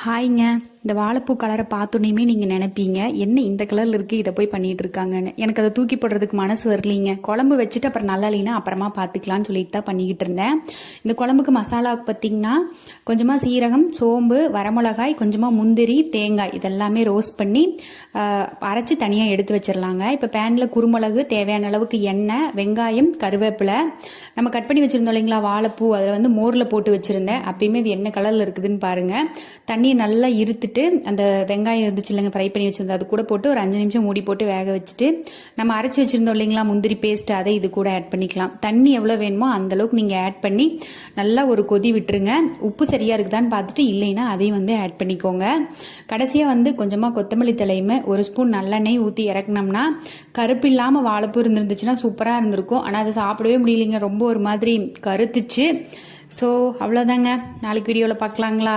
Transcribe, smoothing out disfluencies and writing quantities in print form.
ஹாய்ங்க. இந்த வாழைப்பூ கலரை பார்த்தோன்னே நீங்கள் நினைப்பீங்க, என்ன இந்த கலரில் இருக்குது, இதை போய் பண்ணிகிட்டு இருக்காங்கன்னு. எனக்கு அதை தூக்கி போடுறதுக்கு மனசு வரலீங்க. குழம்பு வச்சுட்டு அப்புறம் நல்லா இல்லைன்னா அப்புறமா பார்த்துக்கலான்னு சொல்லிட்டு தான் பண்ணிக்கிட்டு இருந்தேன். இந்த குழம்புக்கு மசாலாவுக்கு பார்த்திங்கன்னா கொஞ்சமாக சீரகம், சோம்பு, வரமிளகாய், கொஞ்சமாக முந்திரி, தேங்காய் இதெல்லாமே ரோஸ்ட் பண்ணி அரைச்சி தனியாக எடுத்து வச்சிடலாங்க. இப்போ பேனில் குருமிளகு, தேவையான அளவுக்கு எண்ணெய், வெங்காயம், கருவேப்பிலை, நம்ம கட் பண்ணி வச்சுருந்தோம் இல்லைங்களா வாழைப்பூ, அதில் வந்து மோரில் போட்டு வச்சுருந்தேன். அப்பயுமே இது என்ன கலரில் இருக்குதுன்னு பாருங்கள். தண்ணியை நல்லா இருத்துட்டு அந்த வெங்காயம் இருந்துச்சு இல்லைங்க, ஃப்ரை பண்ணி வச்சுருந்தோம், அது கூட போட்டு ஒரு 5 நிமிஷம் மூடி போட்டு வேக வச்சுட்டு நம்ம அரைச்சி வச்சுருந்தோம் இல்லைங்களா முந்திரி பேஸ்ட், அதை இது கூட ஆட் பண்ணிக்கலாம். தண்ணி எவ்வளோ வேணுமோ அந்தளவுக்கு நீங்கள் ஆட் பண்ணி நல்லா ஒரு கொதி விட்டுருங்க. உப்பு சரியாக இருக்குதான்னு பார்த்துட்டு இல்லைன்னா அதையும் வந்து ஆட் பண்ணிக்கோங்க. கடைசியாக வந்து கொஞ்சமாக கொத்தமல்லி தலையுமே ஒரு ஸ்பூன் நல்லெண்ணெய் ஊற்றி இறக்குனோம்னா கருப்பு இல்லாமல் வாழைப்பூ இருந்துருந்துச்சுன்னா சூப்பராக இருந்திருக்கும். ஆனால் அதை சாப்பிடவே முடியலைங்க, ரொம்ப ஒரு மாதிரி கருத்துச்சு. ஸோ அவ்வளோதாங்க. நாளைக்கு வீடியோவில் பார்க்கலாங்களா?